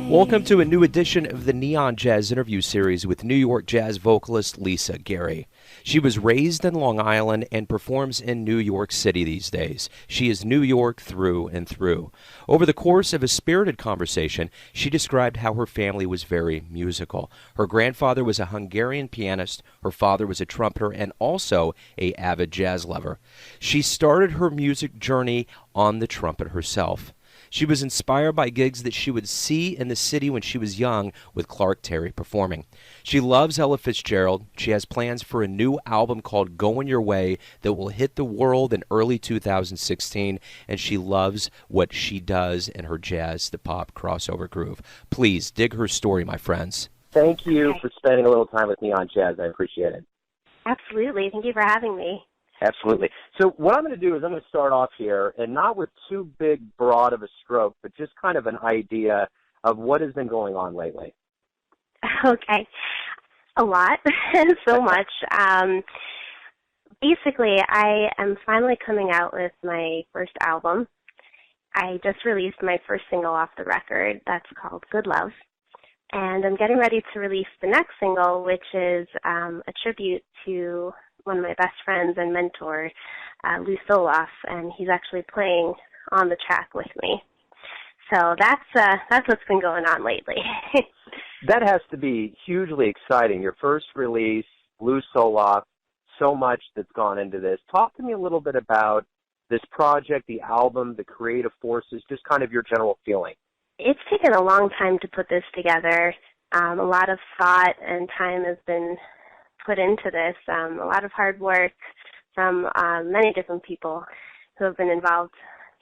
Welcome to a new edition of the Neon Jazz interview series with New York jazz vocalist Lisa Gary. She was raised in Long Island and performs in New York City these days. She is New York through and through. Over the course of a spirited conversation, she described how her family was very musical. Her grandfather was a Hungarian pianist, her father was a trumpeter, and also an avid jazz lover. She started her music journey on the trumpet herself. She was inspired by gigs that she would see in the city when she was young with Clark Terry performing. She loves Ella Fitzgerald. She has plans for a new album called Goin Your Way that will hit the world in early 2016, and she loves what she does in her jazz to pop crossover groove. Please dig her story, my friends. Thank you for spending a little time with me on jazz. I appreciate it. Absolutely. Thank you for having me. Absolutely. So what I'm going to do is I'm going to start off here, and not with too big, broad of a stroke, but just kind of an idea of what has been going on lately. Okay. A lot. So much. Basically, I am finally coming out with my first album. I just released my first single off the record. That's called Good Love. And I'm getting ready to release the next single, which is a tribute to one of my best friends and mentor, Lou Soloff, and he's actually playing on the track with me. So that's what's been going on lately. That has to be hugely exciting. Your first release, Lou Soloff, so much that's gone into this. Talk to me a little bit about this project, the album, the creative forces, just kind of your general feeling. It's taken a long time to put this together. A lot of thought and time has been put into this, a lot of hard work from many different people who have been involved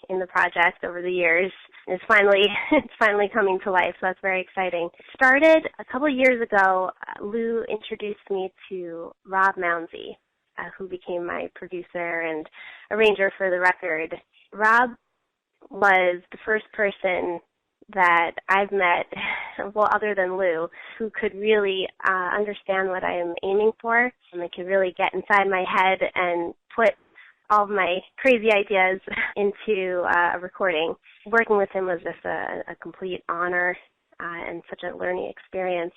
in the project over the years. It's finally coming to life, so that's very exciting. It started a couple of years ago. Lou introduced me to Rob Mounsey, who became my producer and arranger for the record. Rob was the first person that I've met, well, other than Lou, who could really understand what I am aiming for, and they could really get inside my head and put all of my crazy ideas into a recording. Working with him was just a complete honor and such a learning experience,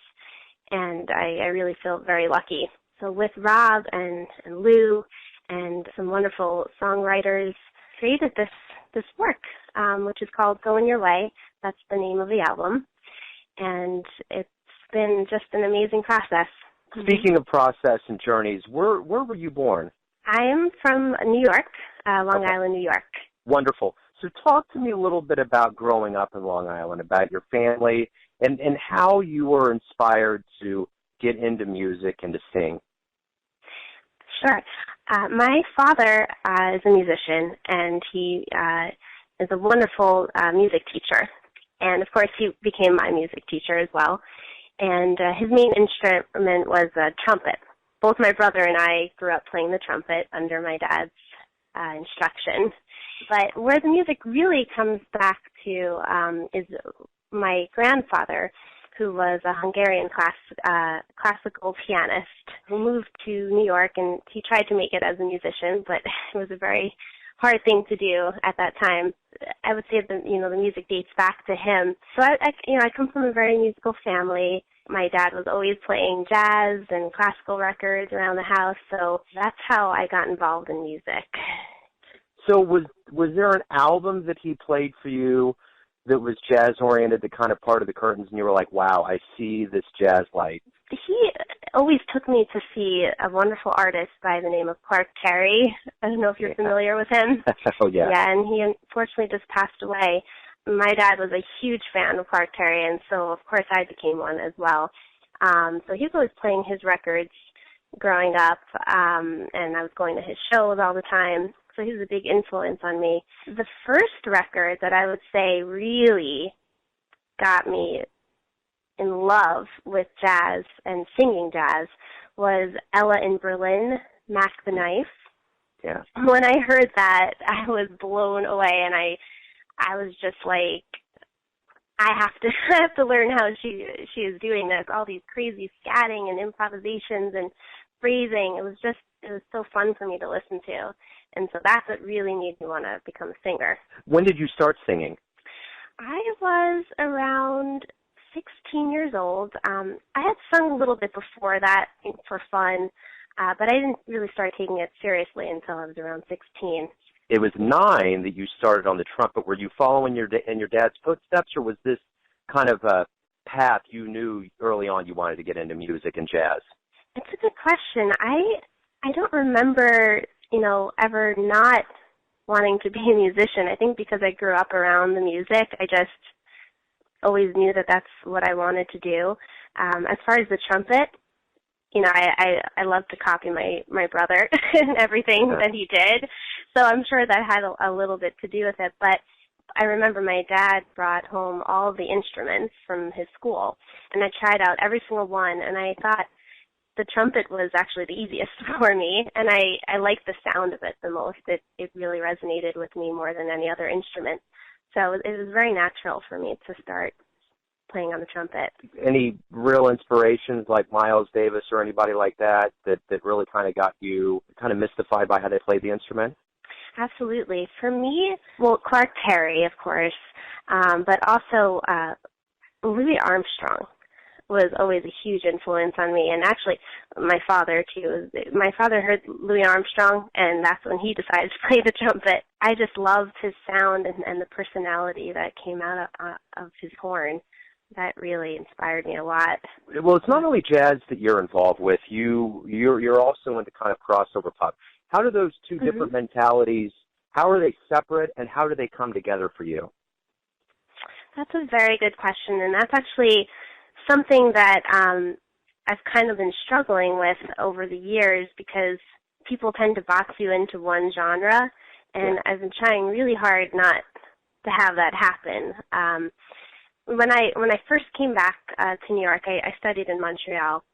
and I really feel very lucky. So with Rob and Lou and some wonderful songwriters, created this work, which is called Goin Your Way. That's the name of the album, and it's been just an amazing process. Speaking of process and journeys, where were you born? I'm from New York, Long Island, New York. Wonderful. So talk to me a little bit about growing up in Long Island, about your family, and how you were inspired to get into music and to sing. Sure. My father is a musician, and he is a wonderful music teacher. And, of course, he became my music teacher as well. And his main instrument was a trumpet. Both my brother and I grew up playing the trumpet under my dad's instruction. But where the music really comes back to is my grandfather, who was a Hungarian classical pianist who moved to New York, and he tried to make it as a musician, but it was a very hard thing to do at that time. I would say the music dates back to him. So I come from a very musical family. My dad was always playing jazz and classical records around the house, so that's how I got involved in music. So was there an album that he played for you that was jazz-oriented, that kind of parted the curtains, and you were like, wow, I see this jazz light? He always took me to see a wonderful artist by the name of Clark Terry. I don't know if you're familiar with him. Oh, yeah. Yeah, and he unfortunately just passed away. My dad was a huge fan of Clark Terry, and so, of course, I became one as well. So he was always playing his records growing up, and I was going to his shows all the time. So he was a big influence on me. The first record that I would say really got me in love with jazz and singing jazz was Ella in Berlin, Mac the Knife. Yeah. When I heard that, I was blown away, and I was just like, I have to learn how she is doing this, all these crazy scatting and improvisations and phrasing. It was so fun for me to listen to. And so that's what really made me want to become a singer. When did you start singing? I was around 16 years old. I had sung a little bit before that for fun, but I didn't really start taking it seriously until I was around 16. It was 9 that you started on the trumpet. Were you following in your dad's footsteps, or was this kind of a path you knew early on you wanted to get into music and jazz? It's a good question. I don't remember, ever not wanting to be a musician. I think because I grew up around the music, I just always knew that that's what I wanted to do. As far as the trumpet, I love to copy my brother and everything that he did. So I'm sure that had a little bit to do with it. But I remember my dad brought home all of the instruments from his school, and I tried out every single one, and I thought the trumpet was actually the easiest for me, and I liked the sound of it the most. It really resonated with me more than any other instrument. So it was very natural for me to start playing on the trumpet. Any real inspirations like Miles Davis or anybody like that really kind of got you kind of mystified by how they played the instrument? Absolutely. For me, Clark Terry, of course, but also Louis Armstrong was always a huge influence on me, and actually my father too. My father heard Louis Armstrong, and that's when he decided to play the trumpet. I just loved his sound and the personality that came out of his horn. That really inspired me a lot. Well, it's not only jazz that you're involved with. You're also into kind of crossover pop. How do those two different mentalities, how are they separate, and how do they come together for you? That's a very good question, and that's actually something that I've kind of been struggling with over the years, because people tend to box you into one genre, and I've been trying really hard not to have that happen. When I first came back to New York, I studied in Montreal.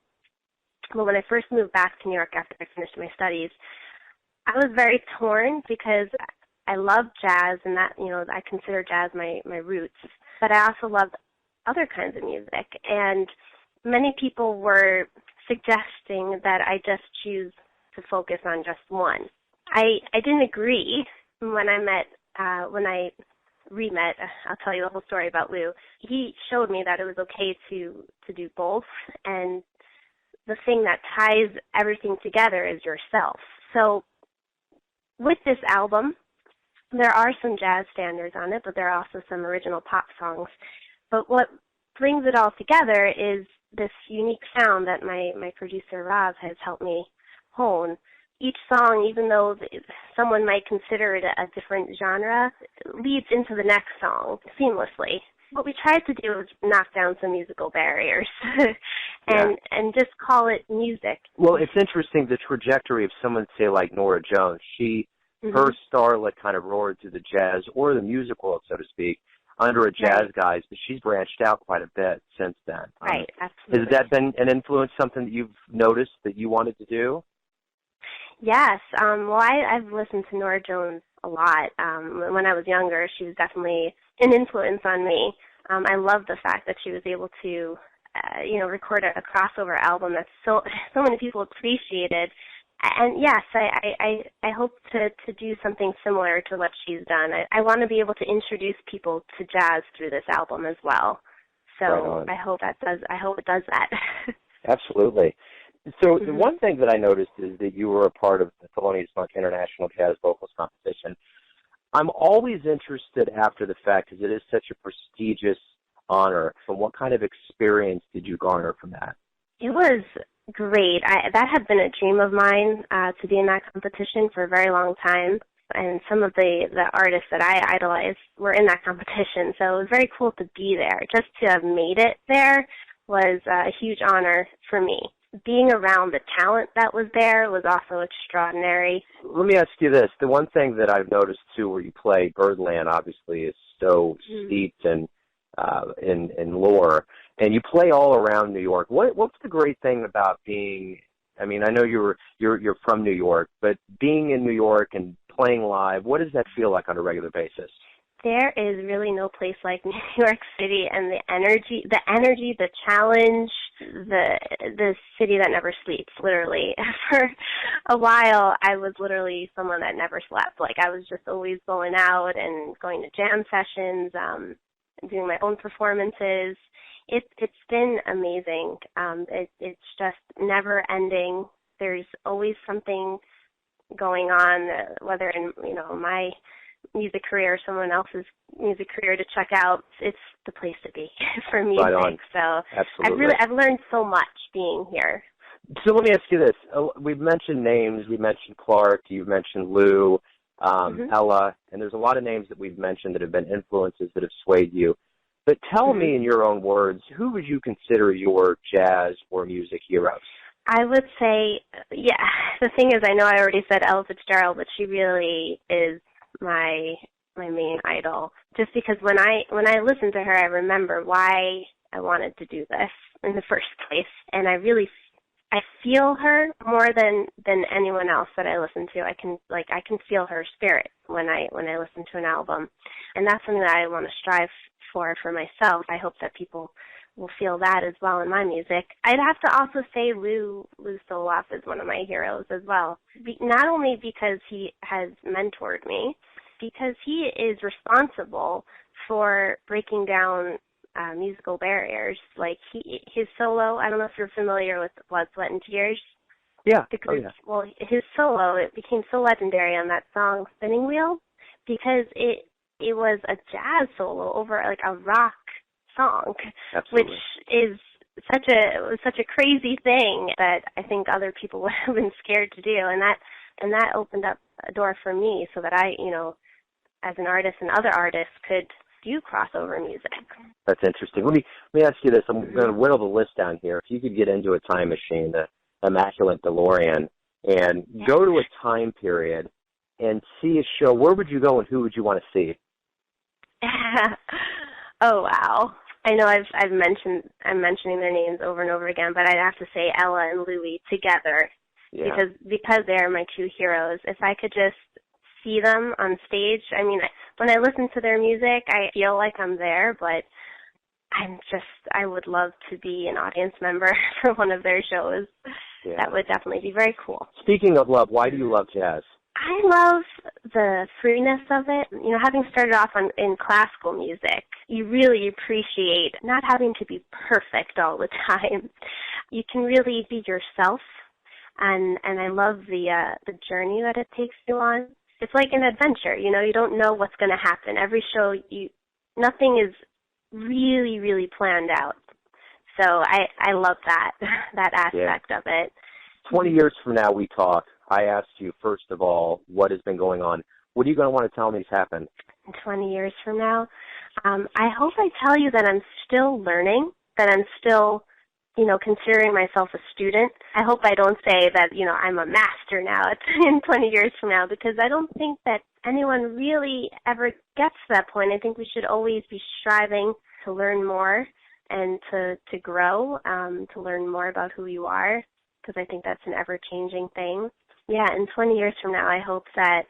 Well, when I first moved back to New York after I finished my studies, I was very torn because I love jazz, and that, I consider jazz my roots. But I also loved other kinds of music, and many people were suggesting that I just choose to focus on just one. I didn't agree when I re-met. I'll tell you the whole story about Lou. He showed me that it was okay to do both, and the thing that ties everything together is yourself. So with this album, there are some jazz standards on it, but there are also some original pop songs. But what brings it all together is this unique sound that my producer, Rob, has helped me hone. Each song, even though someone might consider it a different genre, leads into the next song seamlessly. What we tried to do was knock down some musical barriers and just call it music. Well, it's interesting, the trajectory of someone, say, like Norah Jones. Her starlet kind of roared through the jazz or the music world, so to speak, under a jazz guise, but she's branched out quite a bit since then. Right, absolutely. Has that been an influence, something that you've noticed that you wanted to do? Yes. I've listened to Norah Jones a lot. When I was younger, she was definitely an influence on me. I love the fact that she was able to, record a crossover album that so many people appreciated. And yes, I hope to do something similar to what she's done. I want to be able to introduce people to jazz through this album as well. So I hope it does that. Absolutely. So the one thing that I noticed is that you were a part of the Thelonious Monk International Jazz Vocals Competition. I'm always interested after the fact, because it is such a prestigious honor. So what kind of experience did you garner from that? It was great. That had been a dream of mine to be in that competition for a very long time. And some of the artists that I idolized were in that competition. So it was very cool to be there. Just to have made it there was a huge honor for me. Being around the talent that was there was also extraordinary. Let me ask you this. The one thing that I've noticed, too, where you play Birdland, obviously, is so steeped in lore. And you play all around New York. What's the great thing about being, I mean, I know you're from New York, but being in New York and playing live, what does that feel like on a regular basis? There is really no place like New York City, and the energy, the challenge, the city that never sleeps, literally. For a while, I was literally someone that never slept. Like, I was just always going out and going to jam sessions, doing my own performances. It's been amazing. It's just never ending. There's always something going on, whether in my music career or someone else's music career to check out. It's the place to be for music. Right on. So Absolutely. I've learned so much being here. So let me ask you this. We've mentioned names. We mentioned Clark. You've mentioned Lou, Ella, and there's a lot of names that we've mentioned that have been influences that have swayed you. But tell me in your own words, who would you consider your jazz or music heroes? I would say, the thing is, I know I already said Ella Fitzgerald, but she really is my main idol. Just because when I listen to her, I remember why I wanted to do this in the first place, and I feel her more than anyone else that I listen to. I can feel her spirit when I listen to an album, and that's something that I want to strive for myself. I hope that people will feel that as well in my music. I'd have to also say Lou Soloff is one of my heroes as well. Not only because he has mentored me, because he is responsible for breaking down musical barriers. Like his solo, I don't know if you're familiar with Blood, Sweat, and Tears. Yeah. Well, his solo, it became so legendary on that song Spinning Wheel because it was a jazz solo over like a rock song. Absolutely. Which is such a crazy thing that I think other people would have been scared to do, and that opened up a door for me so that I, as an artist and other artists could do crossover music. That's interesting. Let me ask you this. I'm going to whittle the list down here. If you could get into a time machine, the immaculate DeLorean, and go to a time period and see a show, where would you go and who would you want to see? Oh wow! I know I'm mentioning their names over and over again, but I'd have to say Ella and Louie together because they're my two heroes. If I could just see them on stage, I mean, when I listen to their music, I feel like I'm there, but I would love to be an audience member for one of their shows. Yeah. That would definitely be very cool. Speaking of love, why do you love jazz? I love the freeness of it. Having started off in classical music, you really appreciate not having to be perfect all the time. You can really be yourself, and I love the journey that it takes you on. It's like an adventure. You don't know what's going to happen. Every show, nothing is really, really planned out. So I love that aspect of it. 20 years from now, we talk. I asked you, first of all, what has been going on. What are you going to want to tell me has happened? 20 years from now, I hope I tell you that I'm still learning, that I'm still, considering myself a student. I hope I don't say that, I'm a master now in 20 years from now, because I don't think that anyone really ever gets to that point. I think we should always be striving to learn more and to grow, to learn more about who you are, because I think that's an ever-changing thing. Yeah, in 20 years from now, I hope that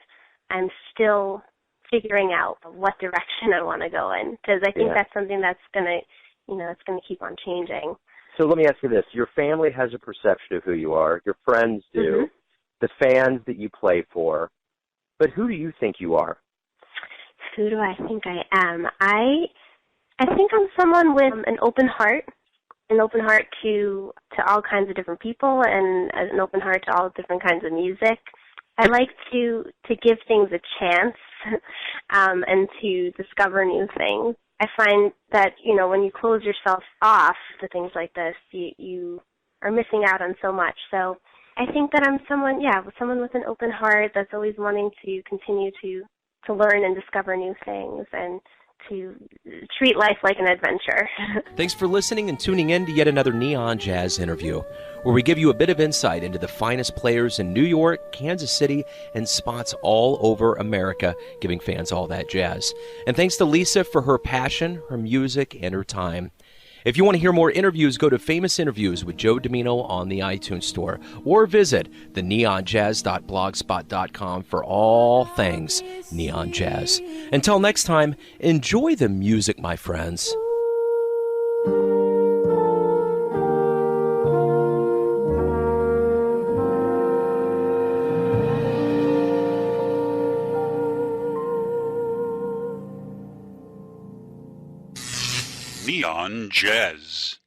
I'm still figuring out what direction I want to go in, because I think that's something that's going to, it's going to keep on changing. So let me ask you this. Your family has a perception of who you are. Your friends do. The fans that you play for. But who do you think you are? Who do I think I am? I think I'm someone with an open heart to all kinds of different people and an open heart to all different kinds of music. I like to give things a chance and to discover new things. I find that, when you close yourself off to things like this, you are missing out on so much. So I think that I'm someone with an open heart that's always wanting to continue to learn and discover new things and to treat life like an adventure. Thanks for listening and tuning in to yet another Neon Jazz interview, where we give you a bit of insight into the finest players in New York, Kansas City, and spots all over America, giving fans all that jazz. And thanks to Lisa for her passion, her music, and her time. If you want to hear more interviews, go to Famous Interviews with Joe Domino on the iTunes Store, or visit theneonjazz.blogspot.com for all things neon jazz. Until next time, enjoy the music, my friends. Neon Jazz.